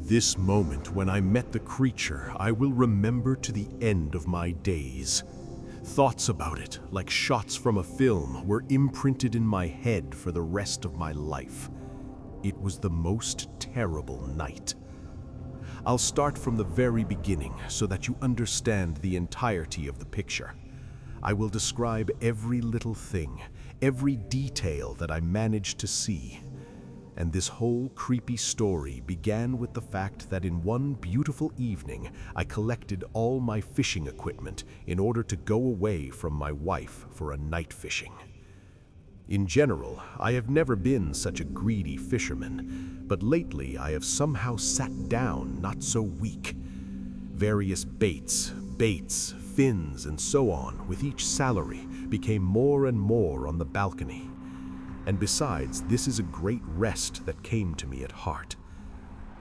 This moment when I met the creature, I will remember to the end of my days. Thoughts about it, like shots from a film, were imprinted in my head for the rest of my life. It was the most terrible night. I'll start from the very beginning so that you understand the entirety of the picture. I will describe every little thing, every detail that I managed to see. And this whole creepy story began with the fact that in one beautiful evening, I collected all my fishing equipment in order to go away from my wife for a night fishing. In general, I have never been such a greedy fisherman, but lately I have somehow sat down not so weak. Various baits, fins, and so on, with each salary, became more and more on the balcony. And besides, this is a great rest that came to me at heart.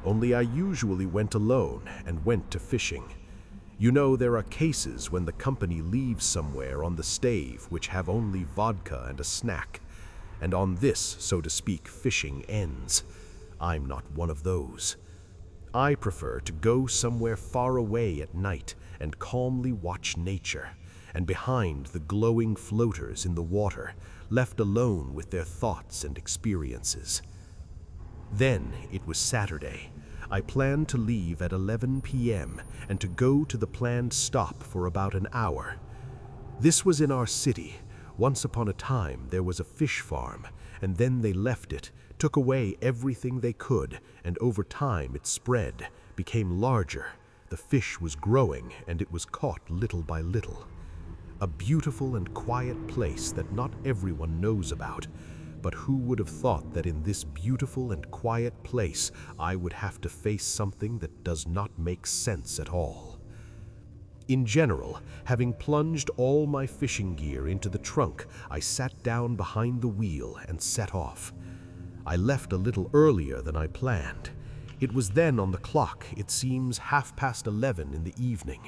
Only I usually went alone and went to fishing. You know, there are cases when the company leaves somewhere on the stave which have only vodka and a snack. And on this, so to speak, fishing ends. I'm not one of those. I prefer to go somewhere far away at night and calmly watch nature, and behind the glowing floaters in the water, left alone with their thoughts and experiences. Then it was Saturday. I planned to leave at 11 p.m. and to go to the planned stop for about an hour. This was in our city. Once upon a time there was a fish farm, and then they left it, took away everything they could, and over time it spread, became larger. The fish was growing, and it was caught little by little. A beautiful and quiet place that not everyone knows about, but who would have thought that in this beautiful and quiet place I would have to face something that does not make sense at all. In general, having plunged all my fishing gear into the trunk, I sat down behind the wheel and set off. I left a little earlier than I planned. It was then on the clock, it seems 11:30 in the evening.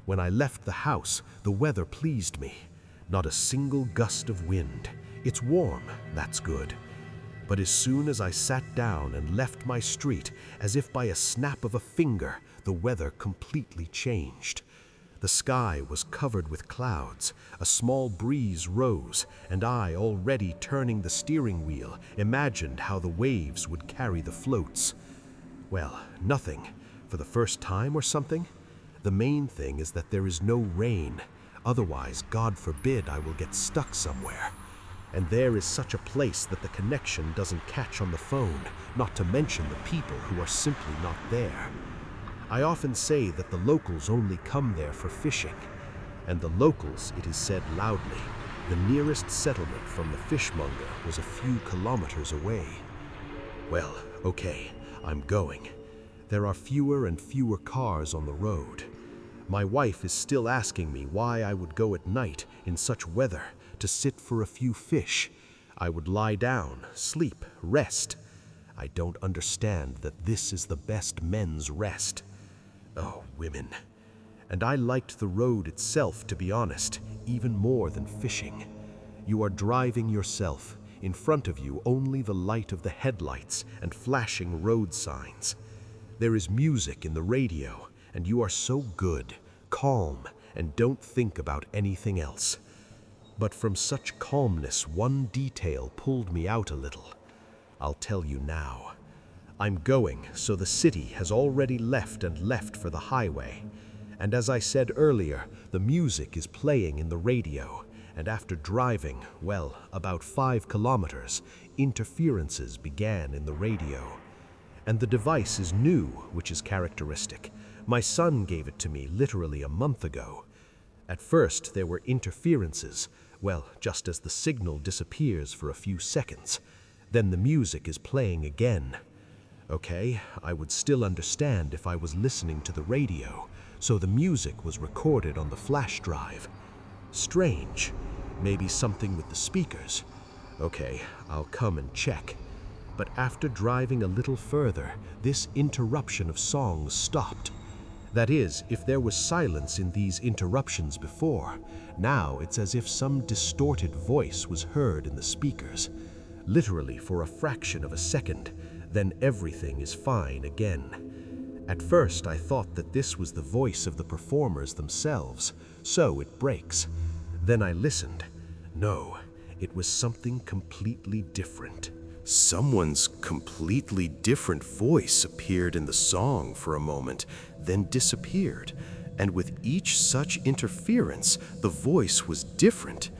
When I left the house, the weather pleased me. Not a single gust of wind. It's warm, that's good. But as soon as I sat down and left my street, as if by a snap of a finger, the weather completely changed. The sky was covered with clouds, a small breeze rose, and I, already turning the steering wheel, imagined how the waves would carry the floats. Well, nothing. For the first time or something? The main thing is that there is no rain. Otherwise, God forbid, I will get stuck somewhere. And there is such a place that the connection doesn't catch on the phone, not to mention the people who are simply not there. I often say that the locals only come there for fishing. And the locals, it is said loudly, the nearest settlement from the fishmonger was a few kilometers away. Well, okay, I'm going. There are fewer and fewer cars on the road. My wife is still asking me why I would go at night in such weather to sit for a few fish. I would lie down, sleep, rest. I don't understand that this is the best men's rest. Oh, women. And I liked the road itself, to be honest, even more than fishing. You are driving yourself, in front of you only the light of the headlights and flashing road signs. There is music in the radio, and you are so good, calm, and don't think about anything else. But from such calmness, one detail pulled me out a little. I'll tell you now. I'm going, so the city has already left for the highway. And as I said earlier, the music is playing in the radio, and after driving, well, about 5 kilometers, interferences began in the radio. And the device is new, which is characteristic. My son gave it to me literally a month ago. At first, there were interferences, well, just as the signal disappears for a few seconds. Then the music is playing again. Okay, I would still understand if I was listening to the radio, so the music was recorded on the flash drive. Strange. Maybe something with the speakers. Okay, I'll come and check. But after driving a little further, this interruption of songs stopped. That is, if there was silence in these interruptions before, now it's as if some distorted voice was heard in the speakers. Literally for a fraction of a second, then everything is fine again. At first, I thought that this was the voice of the performers themselves, so it breaks. Then I listened. No, it was something completely different. Someone's completely different voice appeared in the song for a moment, then disappeared. And with each such interference, the voice was different.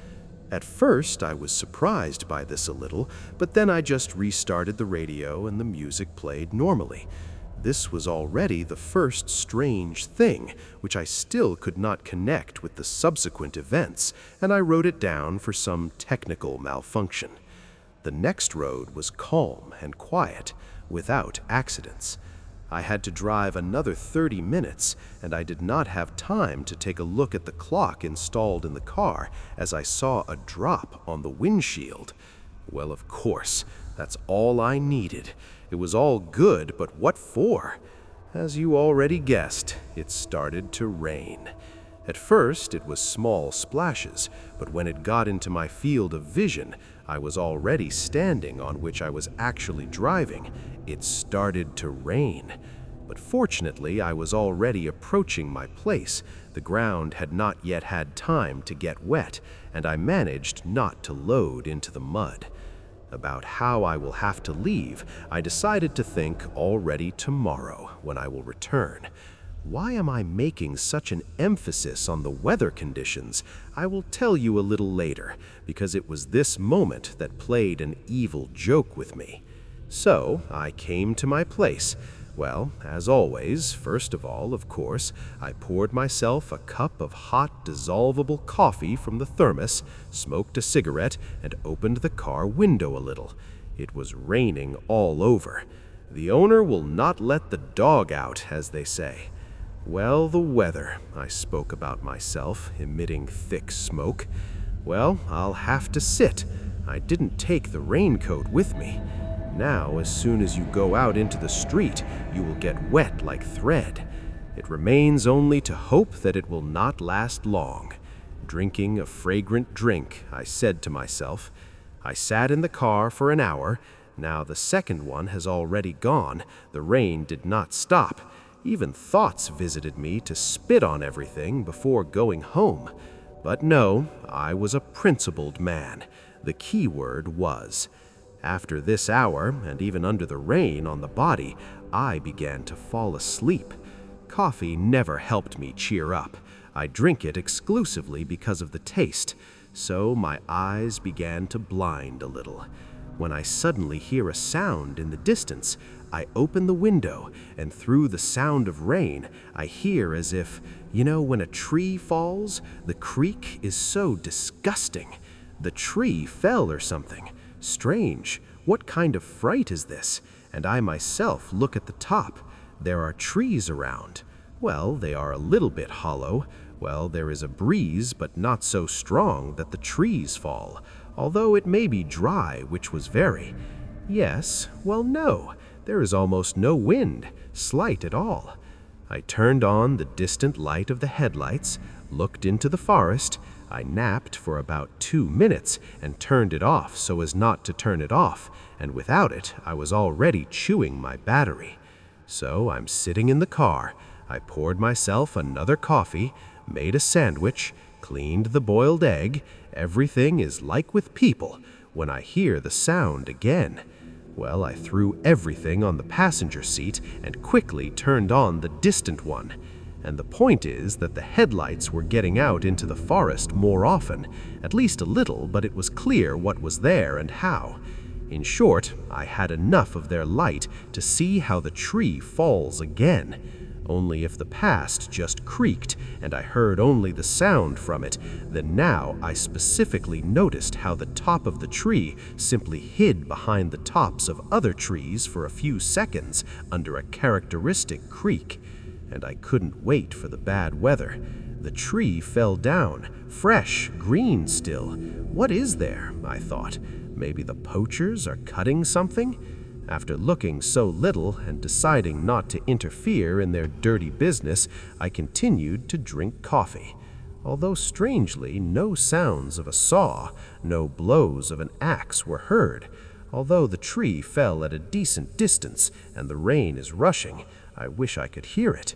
At first, I was surprised by this a little, but then I just restarted the radio and the music played normally. This was already the first strange thing, which I still could not connect with the subsequent events, and I wrote it down for some technical malfunction. The next road was calm and quiet, without accidents. I had to drive another 30 minutes, and I did not have time to take a look at the clock installed in the car as I saw a drop on the windshield. Well, of course, that's all I needed. It was all good, but what for? As you already guessed, it started to rain. At first, it was small splashes, but when it got into my field of vision, I was already standing on which I was actually driving. It started to rain. But fortunately, I was already approaching my place. The ground had not yet had time to get wet, and I managed not to load into the mud. About how I will have to leave, I decided to think already tomorrow when I will return. Why am I making such an emphasis on the weather conditions? I will tell you a little later, because it was this moment that played an evil joke with me. So, I came to my place. Well, as always, first of all, of course, I poured myself a cup of hot, dissolvable coffee from the thermos, smoked a cigarette, and opened the car window a little. It was raining all over. The owner will not let the dog out, as they say. Well, the weather, I spoke about myself, emitting thick smoke. Well, I'll have to sit. I didn't take the raincoat with me. Now, as soon as you go out into the street, you will get wet like thread. It remains only to hope that it will not last long. Drinking a fragrant drink, I said to myself. I sat in the car for an hour. Now the second one has already gone. The rain did not stop. Even thoughts visited me to spit on everything before going home. But no, I was a principled man. The key word was. After this hour, and even under the rain on the body, I began to fall asleep. Coffee never helped me cheer up. I drink it exclusively because of the taste, so my eyes began to blind a little. When I suddenly hear a sound in the distance, I open the window, and through the sound of rain, I hear as if, when a tree falls, the creak is so disgusting. The tree fell or something. Strange, what kind of fright is this? And I myself look at the top. There are trees around. Well, they are a little bit hollow. Well, there is a breeze, but not so strong that the trees fall, although it may be dry, which was very. Yes, well, no, there is almost no wind, slight at all. I turned on the distant light of the headlights, looked into the forest. I napped for about 2 minutes and turned it off so as not to turn it off, and without it, I was already chewing my battery. So I'm sitting in the car. I poured myself another coffee, made a sandwich, cleaned the boiled egg. Everything is like with people when I hear the sound again. Well, I threw everything on the passenger seat and quickly turned on the distant one. And the point is that the headlights were getting out into the forest more often, at least a little, but it was clear what was there and how. In short, I had enough of their light to see how the tree falls again. Only if the past just creaked and I heard only the sound from it, then now I specifically noticed how the top of the tree simply hid behind the tops of other trees for a few seconds under a characteristic creak. And I couldn't wait for the bad weather. The tree fell down, fresh, green still. What is there? I thought. Maybe the poachers are cutting something? After looking so little and deciding not to interfere in their dirty business, I continued to drink coffee. Although strangely, no sounds of a saw, no blows of an axe were heard. Although the tree fell at a decent distance and the rain is rushing, I wish I could hear it.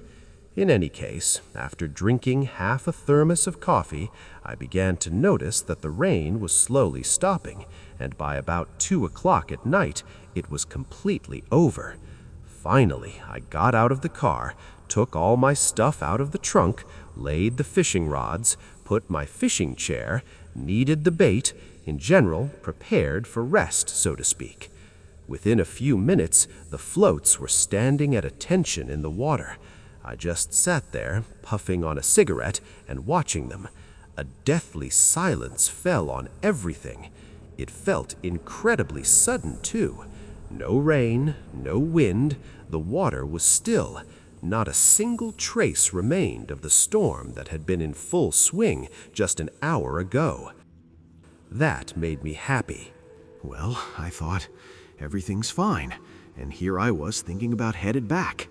In any case, after drinking half a thermos of coffee, I began to notice that the rain was slowly stopping, and by about 2 o'clock at night, it was completely over. Finally, I got out of the car, took all my stuff out of the trunk, laid the fishing rods, put my fishing chair, kneaded the bait, in general, prepared for rest, so to speak. Within a few minutes, the floats were standing at attention in the water. I just sat there, puffing on a cigarette and watching them. A deathly silence fell on everything. It felt incredibly sudden, too. No rain, no wind, the water was still. Not a single trace remained of the storm that had been in full swing just an hour ago. That made me happy. Well, I thought, everything's fine, and here I was thinking about headed back.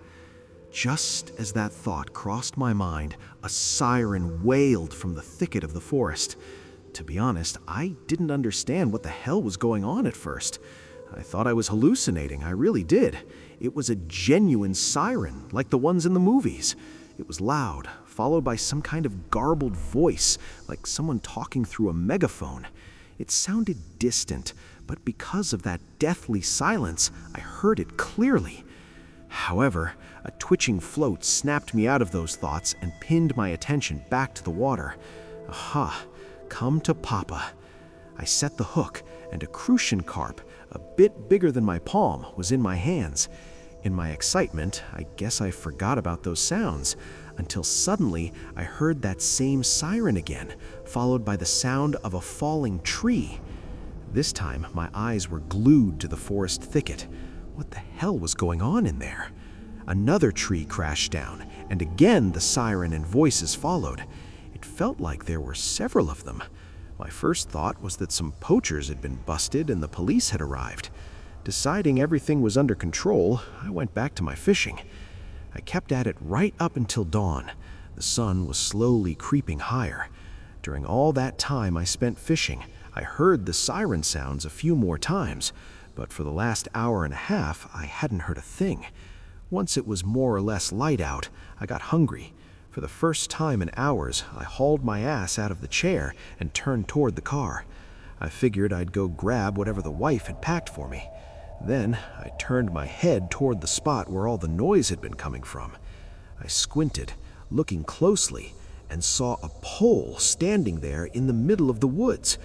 Just as that thought crossed my mind, a siren wailed from the thicket of the forest. To be honest, I didn't understand what the hell was going on at first. I thought I was hallucinating, I really did. It was a genuine siren, like the ones in the movies. It was loud, followed by some kind of garbled voice, like someone talking through a megaphone. It sounded distant, but because of that deathly silence, I heard it clearly. However, a twitching float snapped me out of those thoughts and pinned my attention back to the water. Aha, come to Papa. I set the hook, and a crucian carp, a bit bigger than my palm, was in my hands. In my excitement, I guess I forgot about those sounds, until suddenly I heard that same siren again, followed by the sound of a falling tree. This time, my eyes were glued to the forest thicket. What the hell was going on in there? Another tree crashed down, and again the siren and voices followed. It felt like there were several of them. My first thought was that some poachers had been busted and the police had arrived. Deciding everything was under control, I went back to my fishing. I kept at it right up until dawn. The sun was slowly creeping higher. During all that time I spent fishing, I heard the siren sounds a few more times, but for the last hour and a half, I hadn't heard a thing. Once it was more or less light out, I got hungry. For the first time in hours, I hauled my ass out of the chair and turned toward the car. I figured I'd go grab whatever the wife had packed for me. Then I turned my head toward the spot where all the noise had been coming from. I squinted, looking closely, and saw a pole standing there in the middle of the woods.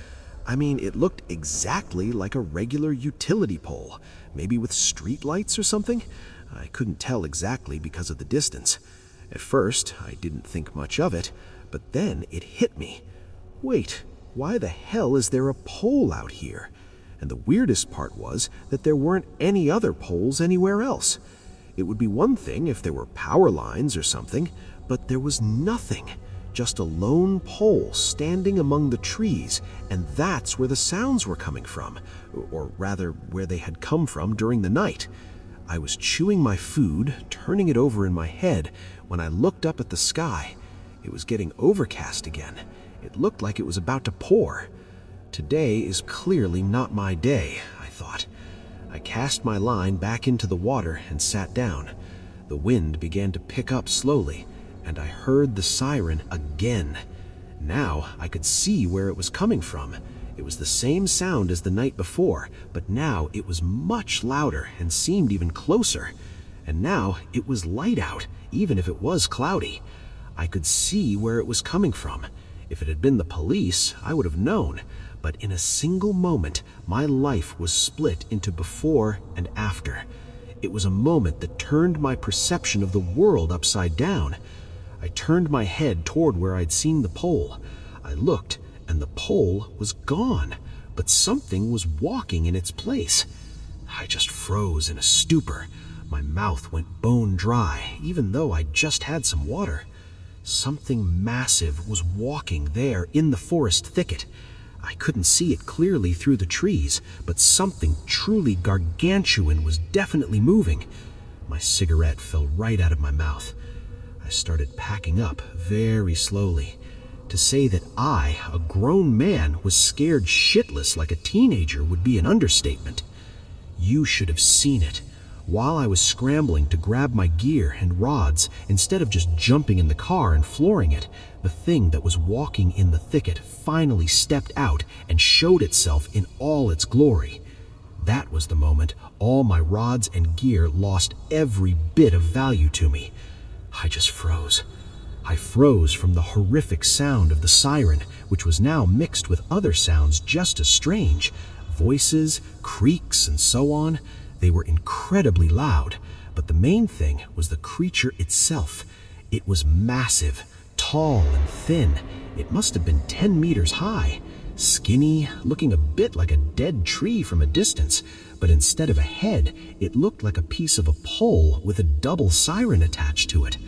I mean, it looked exactly like a regular utility pole, maybe with street lights or something. I couldn't tell exactly because of the distance. At first, I didn't think much of it, but then it hit me. Wait, why the hell is there a pole out here? And the weirdest part was that there weren't any other poles anywhere else. It would be one thing if there were power lines or something, but there was nothing. Just a lone pole standing among the trees, and that's where the sounds were coming from, or rather, where they had come from during the night. I was chewing my food, turning it over in my head, when I looked up at the sky. It was getting overcast again. It looked like it was about to pour. Today is clearly not my day, I thought. I cast my line back into the water and sat down. The wind began to pick up slowly, and I heard the siren again. Now I could see where it was coming from. It was the same sound as the night before, but now it was much louder and seemed even closer. And now it was light out, even if it was cloudy. I could see where it was coming from. If it had been the police, I would have known. But in a single moment, my life was split into before and after. It was a moment that turned my perception of the world upside down. I turned my head toward where I'd seen the pole. I looked, and the pole was gone, but something was walking in its place. I just froze in a stupor. My mouth went bone dry, even though I'd just had some water. Something massive was walking there in the forest thicket. I couldn't see it clearly through the trees, but something truly gargantuan was definitely moving. My cigarette fell right out of my mouth. I started packing up very slowly. To say that I, a grown man, was scared shitless like a teenager would be an understatement. You should have seen it. While I was scrambling to grab my gear and rods, instead of just jumping in the car and flooring it, the thing that was walking in the thicket finally stepped out and showed itself in all its glory. That was the moment all my rods and gear lost every bit of value to me. I just froze. I froze from the horrific sound of the siren, which was now mixed with other sounds just as strange. Voices, creaks, and so on. They were incredibly loud, but the main thing was the creature itself. It was massive, tall and thin. It must have been 10 meters high. Skinny, looking a bit like a dead tree from a distance, but instead of a head, it looked like a piece of a pole with a double siren attached to it,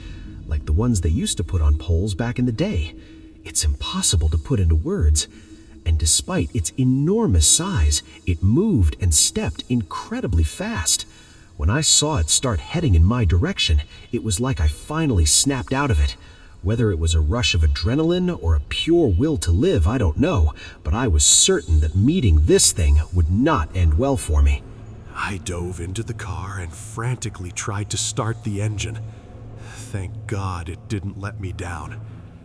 like the ones they used to put on poles back in the day. It's impossible to put into words. And despite its enormous size, it moved and stepped incredibly fast. When I saw it start heading in my direction, it was like I finally snapped out of it. Whether it was a rush of adrenaline or a pure will to live, I don't know, but I was certain that meeting this thing would not end well for me. I dove into the car and frantically tried to start the engine. Thank God it didn't let me down.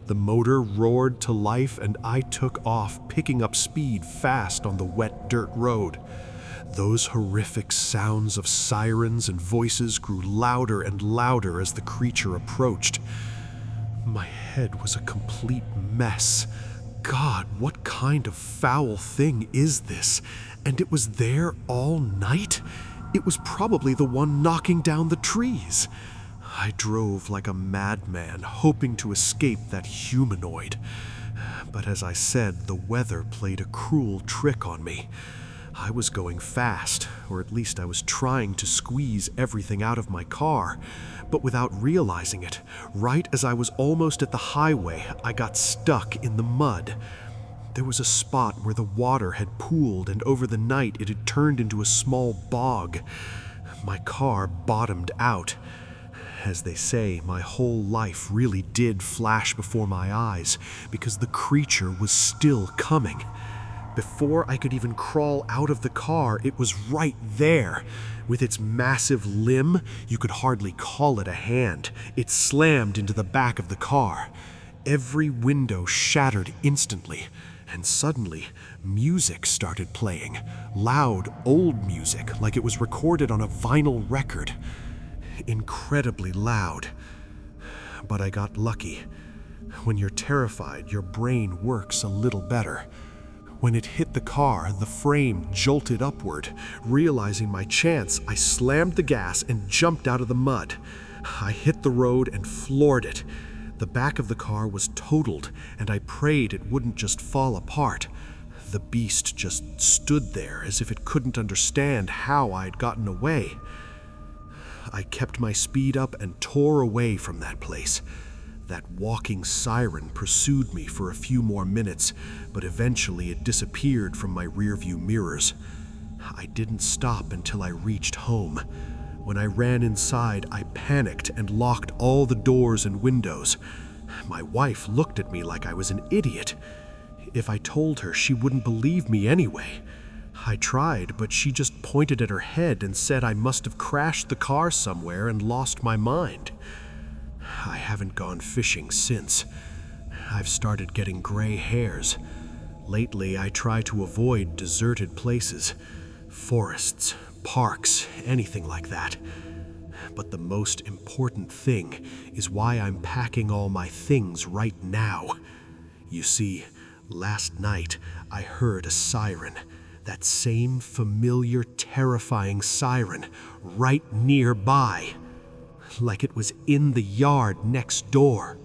The motor roared to life and I took off, picking up speed fast on the wet dirt road. Those horrific sounds of sirens and voices grew louder and louder as the creature approached. My head was a complete mess. God, what kind of foul thing is this? And it was there all night? It was probably the one knocking down the trees. I drove like a madman, hoping to escape that humanoid. But as I said, the weather played a cruel trick on me. I was going fast, or at least I was trying to squeeze everything out of my car. But without realizing it, right as I was almost at the highway, I got stuck in the mud. There was a spot where the water had pooled, and over the night it had turned into a small bog. My car bottomed out. As they say, my whole life really did flash before my eyes, because the creature was still coming. Before I could even crawl out of the car, it was right there. With its massive limb, you could hardly call it a hand. It slammed into the back of the car. Every window shattered instantly, and suddenly, music started playing. Loud, old music, like it was recorded on a vinyl record. Incredibly loud. But I got lucky. When you're terrified, your brain works a little better. When it hit the car, the frame jolted upward. Realizing my chance, I slammed the gas and jumped out of the mud. I hit the road and floored it. The back of the car was totaled, and I prayed it wouldn't just fall apart. The beast just stood there as if it couldn't understand how I'd gotten away. I kept my speed up and tore away from that place. That walking siren pursued me for a few more minutes, but eventually it disappeared from my rearview mirrors. I didn't stop until I reached home. When I ran inside, I panicked and locked all the doors and windows. My wife looked at me like I was an idiot. If I told her, she wouldn't believe me anyway. I tried, but she just pointed at her head and said I must have crashed the car somewhere and lost my mind. I haven't gone fishing since. I've started getting gray hairs. Lately, I try to avoid deserted places, forests, parks, anything like that. But the most important thing is why I'm packing all my things right now. You see, last night I heard a siren, that same familiar, terrifying siren, right nearby. Like it was in the yard next door.